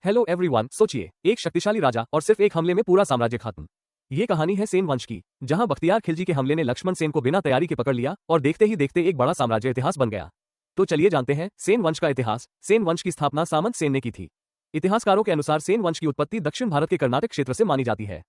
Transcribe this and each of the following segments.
Hello everyone, सोचिए, एक शक्तिशाली राजा और सिर्फ एक हमले में पूरा साम्राज्य खत्म। ये कहानी है सेन वंश की, जहां बख्तियार खिलजी के हमले ने लक्ष्मण सेन को बिना तैयारी के पकड़ लिया और देखते ही देखते एक बड़ा साम्राज्य इतिहास बन गया। तो चलिए जानते हैं सेन वंश का इतिहास। सेन वंश की स्थापना सामंत सेन ने की थी। इतिहासकारों के अनुसार सेन वंश की उत्पत्ति दक्षिण भारत के कर्नाटक क्षेत्र से मानी जाती है।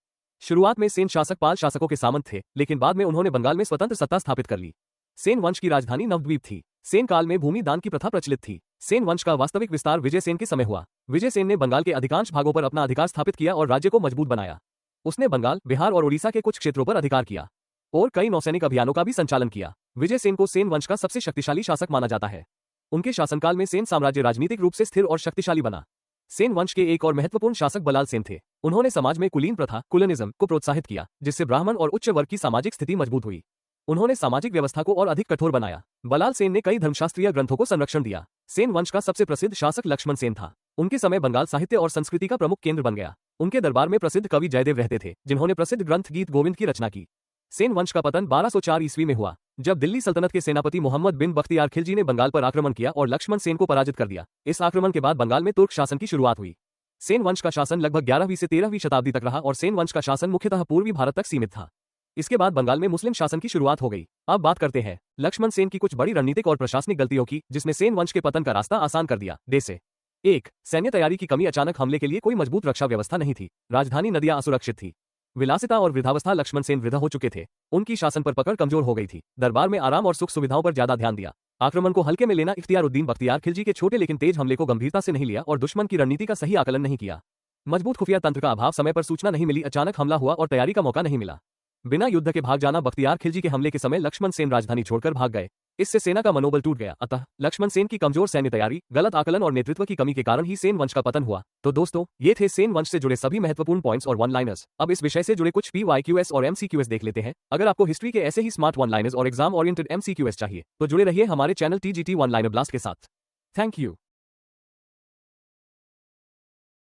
शुरुआत में सेन शासक पाल शासकों के सामंत थे, लेकिन बाद में उन्होंने बंगाल में स्वतंत्र सत्ता स्थापित कर ली। सेन वंश की राजधानी नवद्वीप थी। सेन काल में भूमि दान की प्रथा प्रचलित थी। सेन वंश का वास्तविक विस्तार विजय सेन के समय हुआ। विजय सेन ने बंगाल के अधिकांश भागों पर अपना अधिकार स्थापित किया और राज्य को मजबूत बनाया। उसने बंगाल, बिहार और उड़ीसा के कुछ क्षेत्रों पर अधिकार किया और कई नौसैनिक अभियानों का भी संचालन किया। विजय सेन को सेन वंश का सबसे शक्तिशाली शासक माना जाता है। उनके शासनकाल में सेन साम्राज्य राजनीतिक रूप से स्थिर और शक्तिशाली बना। सेन वंश के एक और महत्वपूर्ण शासक बलाल सेन थे। उन्होंने समाज में कुलीन प्रथा कुलनिज्म को प्रोत्साहित किया, जिससे ब्राह्मण और उच्च वर्ग की सामाजिक स्थिति मजबूत हुई। उन्होंने सामाजिक व्यवस्था को और अधिक कठोर बनाया। बलाल सेन ने कई धर्मशास्त्रीय ग्रंथों को संरक्षण दिया। सेन वंश का सबसे प्रसिद्ध शासक लक्ष्मण सेन था। उनके समय बंगाल साहित्य और संस्कृति का प्रमुख केंद्र बन गया। उनके दरबार में प्रसिद्ध कवि जयदेव रहते थे, जिन्होंने प्रसिद्ध ग्रंथ गीत गोविंद की रचना की। सेन वंश का पतन 1204 ईस्वी में हुआ, जब दिल्ली सल्तनत के सेनापति मोहम्मद बिन बख्तियार खिलजी ने बंगाल पर आक्रमण किया और लक्ष्मण सेन को पराजित कर दिया। इस आक्रमण के बाद बंगाल में तुर्क शासन की शुरुआत हुई। सेन वंश का शासन लगभग 11वीं से 13वीं शताब्दी तक रहा और सेन वंश का शासन मुख्यतः पूर्वी भारत तक सीमित था। इसके बाद बंगाल में मुस्लिम शासन की शुरुआत हो गई। अब बात करते हैं लक्ष्मण सेन की कुछ बड़ी रणनीतिक और प्रशासनिक गलतियों की, जिसने सेन वंश के पतन का रास्ता आसान कर दिया। जैसे 1. सैन्य तैयारी की कमी। अचानक हमले के लिए कोई मजबूत रक्षा व्यवस्था नहीं थी। राजधानी नदियां असुरक्षित थी। विलासिता और वृद्धावस्था। लक्ष्मण सेन वृद्ध हो चुके थे। उनकी शासन पर पकड़ कमजोर हो गई थी। दरबार में आराम और सुख सुविधाओं पर ज्यादा ध्यान दिया। आक्रमण को हल्के में लेना। इख्तियारुद्दीन बख्तियार खिलजी के छोटे लेकिन तेज हमले को गंभीरता से नहीं लिया और दुश्मन की रणनीति का सही आकलन नहीं किया। मजबूत खुफिया तंत्र का अभाव। समय पर सूचना नहीं मिली। अचानक हमला हुआ और तैयारी का मौका नहीं मिला। बिना युद्ध के भाग जाना। बख्तियार खिलजी के हमले के समय लक्ष्मण सेन राजधानी छोड़कर भाग गए। इससे सेना का मनोबल टूट गया। अतः लक्ष्मण सेन की कमजोर सैन्य तैयारी, गलत आकलन और नेतृत्व की कमी के कारण ही सेन वंश का पतन हुआ। तो दोस्तों, ये थे सेन वंश से जुड़े सभी महत्वपूर्ण पॉइंट्स और वन लाइनर्स। अब इस विषय से जुड़े कुछ PYQs और MCQs देख लेते हैं। अगर आपको हिस्ट्री के ऐसे ही स्मार्ट वन लाइनर्स और एग्जाम ओरिएंटेड MCQs चाहिए तो जुड़े रहिए हमारे channel TGT one liner blast के साथ। Thank you.